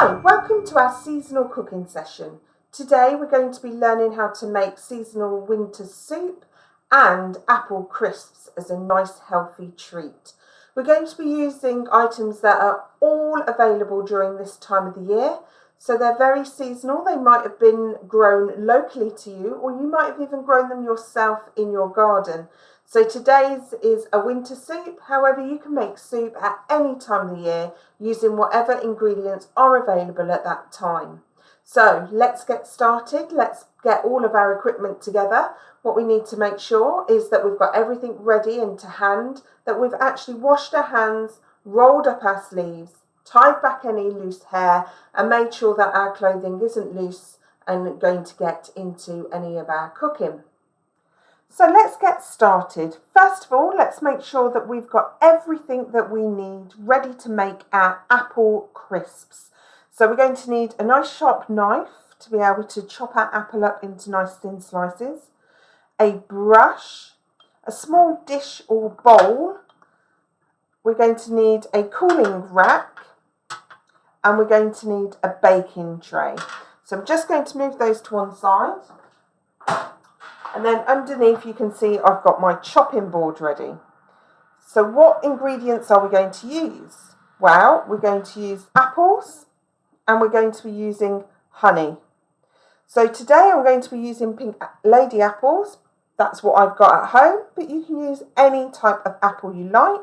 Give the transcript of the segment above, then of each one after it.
Hi, welcome to our seasonal cooking session. Today we're going to be learning how to make seasonal winter soup and apple crisps as a nice healthy treat. We're going to be using items that are all available during this time of the year. So they're very seasonal. They might have been grown locally to you, or you might have even grown them yourself in your garden. So today's is a winter soup. However, you can make soup at any time of the year using whatever ingredients are available at that time. So let's get started. Let's get all of our equipment together. What we need to make sure is that we've got everything ready and to hand, that we've actually washed our hands, rolled up our sleeves, tied back any loose hair, and made sure that our clothing isn't loose and going to get into any of our cooking. So let's get started. First of all, let's make sure that we've got everything that we need ready to make our apple crisps. So we're going to need a nice sharp knife to be able to chop our apple up into nice thin slices, a brush, a small dish or bowl. We're going to need a cooling rack, and we're going to need a baking tray. So I'm just going to move those to one side. And then underneath you can see I've got my chopping board ready. So what ingredients are we going to use? Well, we're going to use apples and we're going to be using honey. So today I'm going to be using pink lady apples. That's what I've got at home, but you can use any type of apple you like.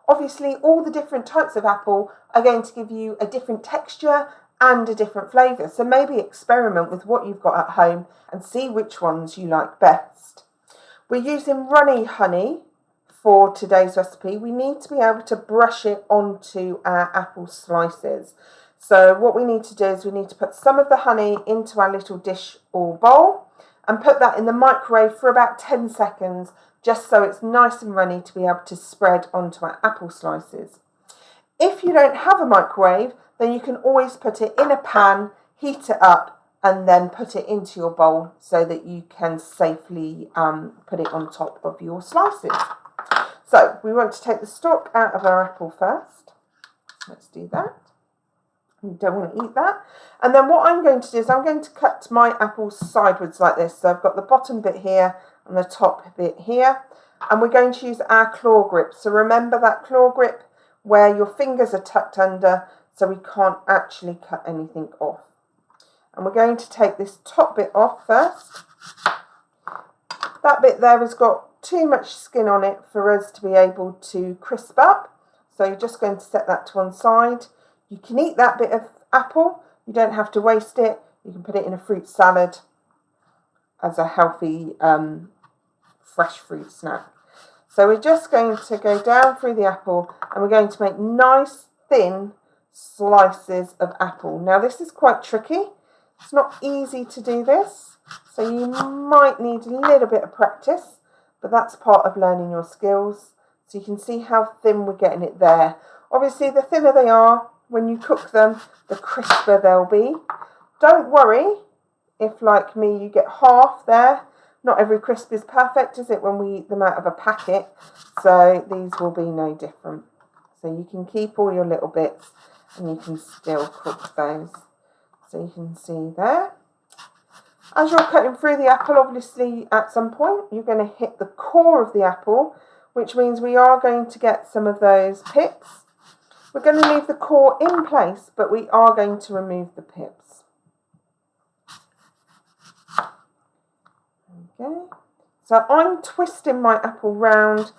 Obviously, all the different types of apple are going to give you a different texture and a different flavour. So maybe experiment with what you've got at home and see which ones you like best. We're using runny honey for today's recipe. We need to be able to brush it onto our apple slices. So what we need to do is we need to put some of the honey into our little dish or bowl and put that in the microwave for about 10 seconds, just so it's nice and runny to be able to spread onto our apple slices. If you don't have a microwave, then you can always put it in a pan, heat it up, and then put it into your bowl so that you can safely put it on top of your slices. So we want to take the stalk out of our apple first. Let's do that. You don't want to eat that. And then what I'm going to do is I'm going to cut my apples sideways like this. So I've got the bottom bit here and the top bit here. And we're going to use our claw grip. So remember that claw grip where your fingers are tucked under, so we can't actually cut anything off. And we're going to take this top bit off first. That bit there has got too much skin on it for us to be able to crisp up. So you're just going to set that to one side. You can eat that bit of apple. You don't have to waste it. You can put it in a fruit salad as a healthy fresh fruit snack. So we're just going to go down through the apple and we're going to make nice thin slices of apple. Now this is quite tricky. It's not easy to do this, so you might need a little bit of practice, but that's part of learning your skills. So you can see how thin we're getting it there. Obviously the thinner they are, when you cook them, the crisper they'll be. Don't worry if, like me, you get half there. Not every crisp is perfect, is it, when we eat them out of a packet? So these will be no different. So you can keep all your little bits and you can still cook those. So you can see there. As you're cutting through the apple, obviously at some point you're going to hit the core of the apple, which means we are going to get some of those pips. We're going to leave the core in place, but we are going to remove the pips. Okay. So I'm twisting my apple round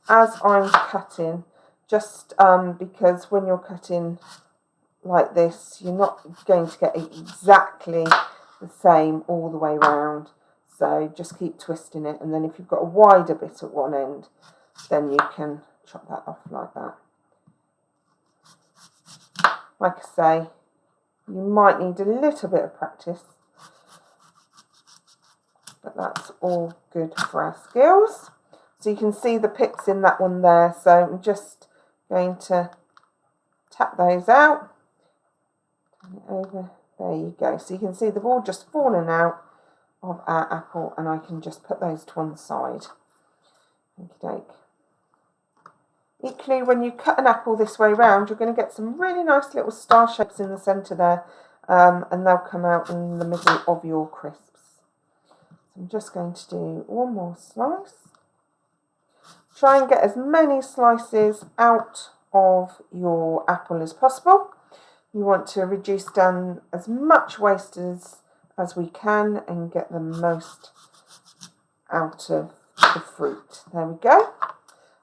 as I'm cutting, just because when you're cutting like this, you're not going to get it exactly the same all the way round. So just keep twisting it, and then if you've got a wider bit at one end, then you can chop that off like that. Like I say, you might need a little bit of practice, but that's all good for our skills. So you can see the pips in that one there, so I'm just going to tap those out. Turn it over. There you go. So you can see they've all just fallen out of our apple, and I can just put those to one side. Okey-doke. Equally, when you cut an apple this way round, you're going to get some really nice little star shapes in the centre there, and they'll come out in the middle of your crisps. So I'm just going to do one more slice. Try and get as many slices out of your apple as possible. You want to reduce down as much waste as we can and get the most out of the fruit. There we go.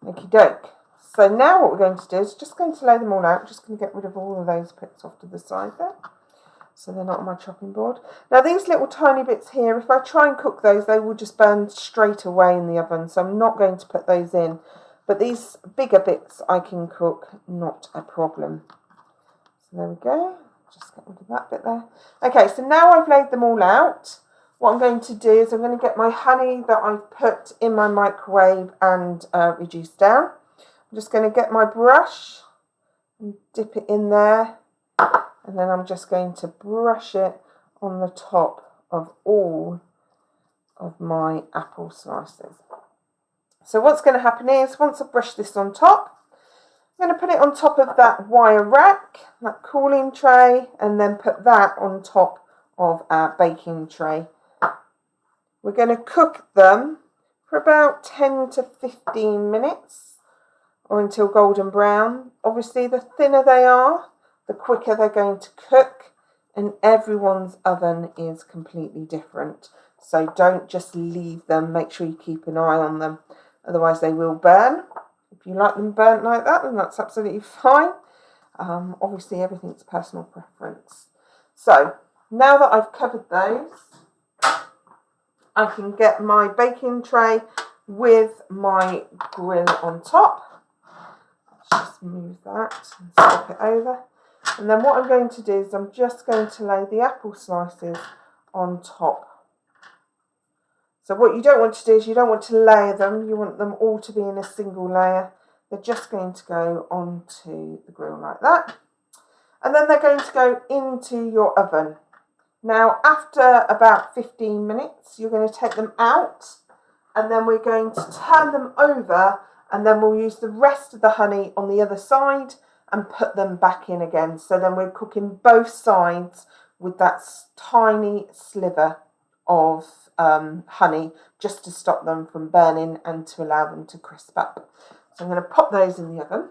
Okie doke. So now what we're going to do is just going to lay them all out. Just going to get rid of all of those bits off to the side there, so they're not on my chopping board. Now these little tiny bits here, if I try and cook those, they will just burn straight away in the oven, so I'm not going to put those in. But these bigger bits I can cook, not a problem. So there we go. Just get rid of that bit there. Okay, so now I've laid them all out. What I'm going to do is I'm going to get my honey that I've put in my microwave and reduced down. I'm just going to get my brush and dip it in there, and then I'm just going to brush it on the top of all of my apple slices. So what's going to happen is, once I've brushed this on top, I'm going to put it on top of that wire rack, that cooling tray, and then put that on top of our baking tray. We're going to cook them for about 10 to 15 minutes. Or until golden brown. Obviously, the thinner they are, the quicker they're going to cook, and everyone's oven is completely different. So don't just leave them, make sure you keep an eye on them, otherwise they will burn. If you like them burnt like that, then that's absolutely fine. Obviously, everything's personal preference. So now that I've covered those, I can get my baking tray with my grill on top. Just move that and flip it over, and then what I'm going to do is I'm just going to lay the apple slices on top. So what you don't want to do is you don't want to layer them, you want them all to be in a single layer. They're just going to go onto the grill like that, and then they're going to go into your oven. Now after about 15 minutes you're going to take them out, and then we're going to turn them over, and then we'll use the rest of the honey on the other side and put them back in again. So then we're cooking both sides with that tiny sliver of honey, just to stop them from burning and to allow them to crisp up. So I'm going to pop those in the oven.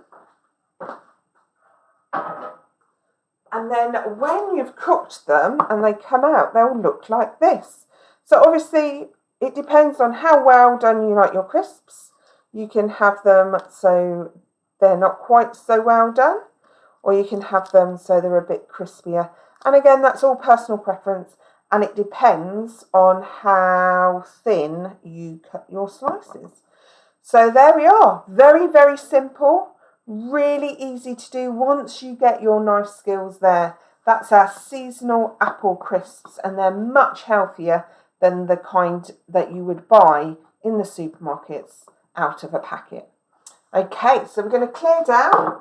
And then when you've cooked them and they come out, they'll look like this. So obviously it depends on how well done you like your crisps. You can have them so they're not quite so well done, or you can have them so they're a bit crispier. And again, that's all personal preference, and it depends on how thin you cut your slices. So there we are. Very, very simple, really easy to do once you get your knife skills there. That's our seasonal apple crisps, and they're much healthier than the kind that you would buy in the supermarkets out of a packet. Okay, so we're going to clear down,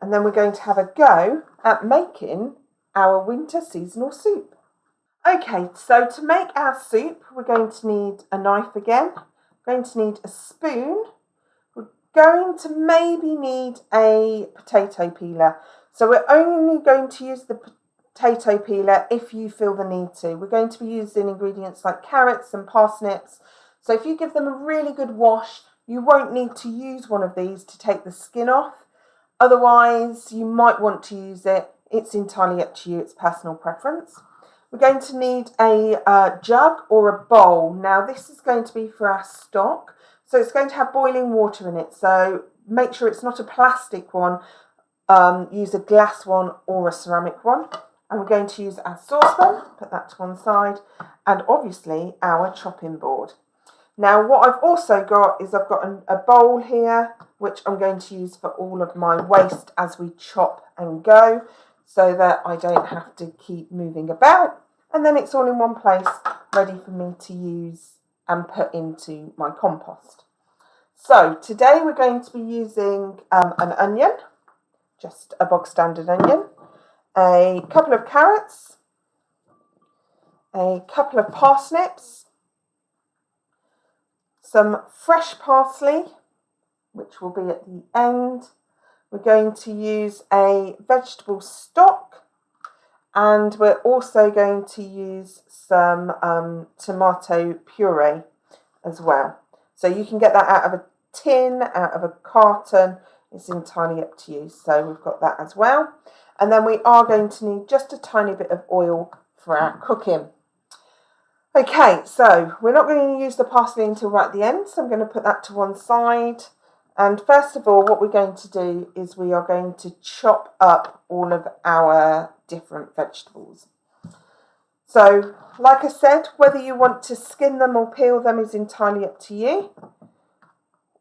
and then we're going to have a go at making our winter seasonal soup. Okay, so to make our soup, we're going to need a knife again. We're going to need a spoon. We're going to maybe need a potato peeler. So we're only going to use the potato peeler if you feel the need to. We're going to be using ingredients like carrots and parsnips. So if you give them a really good wash, you won't need to use one of these to take the skin off. Otherwise, you might want to use it. It's entirely up to you. It's personal preference. We're going to need a jug or a bowl. Now, this is going to be for our stock. So it's going to have boiling water in it. So make sure it's not a plastic one. Use a glass one or a ceramic one. And we're going to use our saucepan. Put that to one side. And obviously, our chopping board. Now, what I've also got is I've got a bowl here, which I'm going to use for all of my waste as we chop and go, so that I don't have to keep moving about. And then it's all in one place, ready for me to use and put into my compost. So today we're going to be using an onion, just a bog standard onion, a couple of carrots, a couple of parsnips, some fresh parsley, which which will be at the end. We're going to use a vegetable stock, and we're also going to use some tomato puree as well. So you can get that out of a tin, out of a carton. It's entirely up to you. So we've got that as well. And then we are going to need just a tiny bit of oil for our cooking. Okay, so we're not going to use the parsley until right at the end, so I'm going to put that to one side. And first of all, what we're going to do is we are going to chop up all of our different vegetables. So, like I said, whether you want to skin them or peel them is entirely up to you.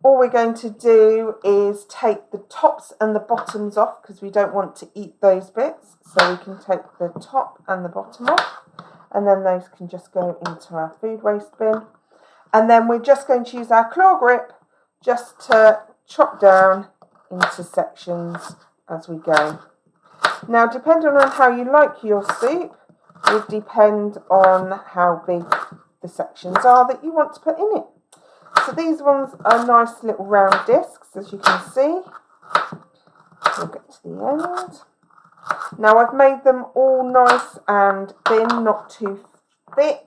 All we're going to do is take the tops and the bottoms off because we don't want to eat those bits. So we can take the top and the bottom off, and then those can just go into our food waste bin. And then we're just going to use our claw grip just to chop down into sections as we go. Now, depending on how you like your soup, would depend on how big the sections are that you want to put in it. So these ones are nice little round discs, as you can see. We'll get to the end. Now I've made them all nice and thin, not too thick.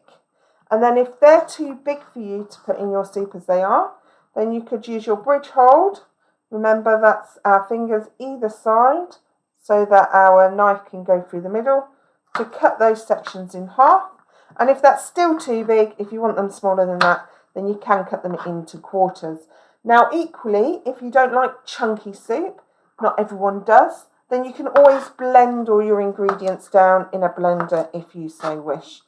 And then if they're too big for you to put in your soup as they are, then you could use your bridge hold. Remember, that's our fingers either side so that our knife can go through the middle to cut those sections in half. And if that's still too big, if you want them smaller than that, then you can cut them into quarters. Now equally, if you don't like chunky soup, not everyone does, then you can always blend all your ingredients down in a blender if you so wish.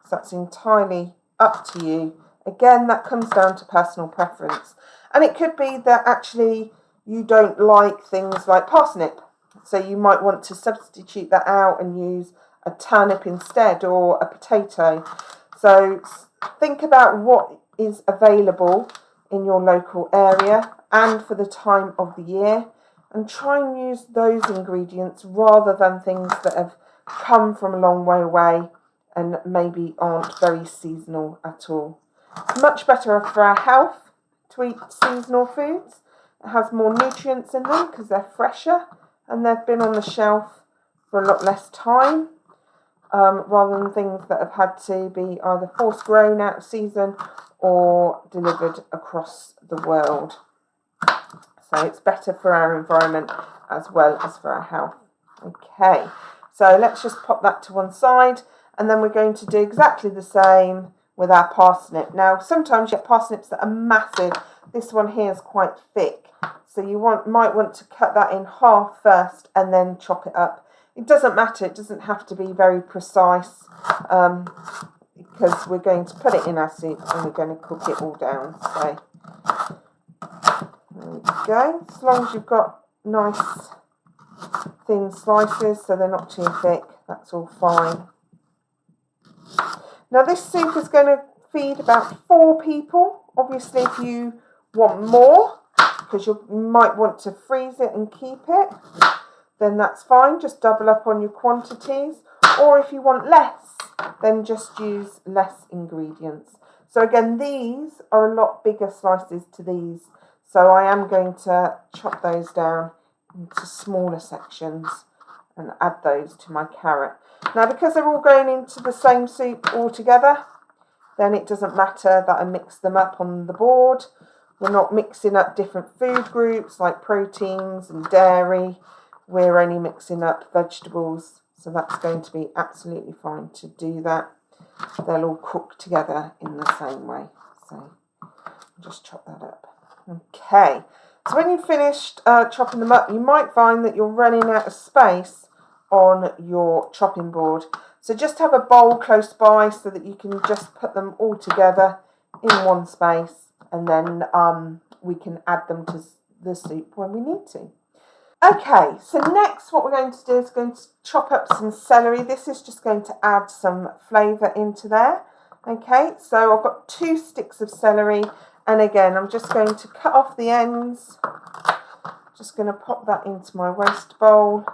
So that's entirely up to you. Again, that comes down to personal preference. And it could be that actually you don't like things like parsnip. So you might want to substitute that out and use a turnip instead, or a potato. So think about what is available in your local area and for the time of the year, and try and use those ingredients rather than things that have come from a long way away and maybe aren't very seasonal at all. It's much better for our health to eat seasonal foods. It has more nutrients in them because they're fresher and they've been on the shelf for a lot less time, rather than things that have had to be either force grown out of season or delivered across the world. So it's better for our environment as well as for our health. Okay, so let's just pop that to one side, and then we're going to do exactly the same with our parsnip. Now, sometimes you get parsnips that are massive. This one here is quite thick, so you might want to cut that in half first and then chop it up. It doesn't matter, it doesn't have to be very precise, because we're going to put it in our soup and we're going to cook it all down. So there we go. As long as you've got nice thin slices so they're not too thick, that's all fine. Now this soup is going to feed about 4 people. Obviously if you want more, because you might want to freeze it and keep it, then that's fine. Just double up on your quantities. Or if you want less, then just use less ingredients. So again, these are a lot bigger slices to these. So I am going to chop those down into smaller sections and add those to my carrot. Now, because they're all going into the same soup all together, then it doesn't matter that I mix them up on the board. We're not mixing up different food groups like proteins and dairy. We're only mixing up vegetables. So that's going to be absolutely fine to do that. They'll all cook together in the same way. So just chop that up. Okay. So when you've finished chopping them up, you might find that you're running out of space on your chopping board. So just have a bowl close by so that you can just put them all together in one space, and then we can add them to the soup when we need to. Okay, so next what we're going to do is going to chop up some celery. This is just going to add some flavour into there. Okay, so I've got 2 sticks of celery, and again I'm just going to cut off the ends. Just going to pop that into my waste bowl,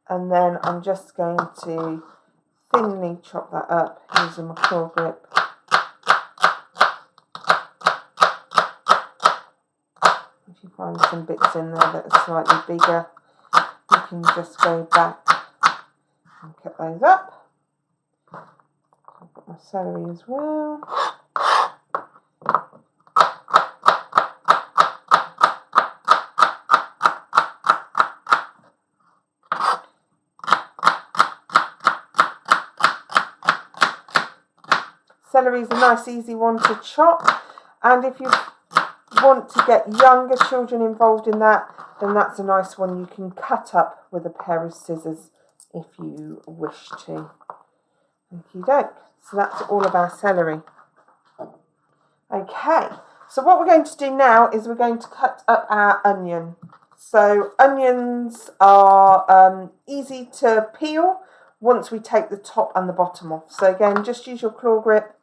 and then I'm just going to thinly chop that up using my claw grip. Find some bits in there that are slightly bigger. You can just go back and cut those up. I've got my celery as well. Celery is a nice easy one to chop, and if you want to get younger children involved in that, then that's a nice one you can cut up with a pair of scissors if you wish to. Okie doke. So that's all of our celery. Okay, so what we're going to do now is we're going to cut up our onion. So onions are easy to peel once we take the top and the bottom off. So again, just use your claw grip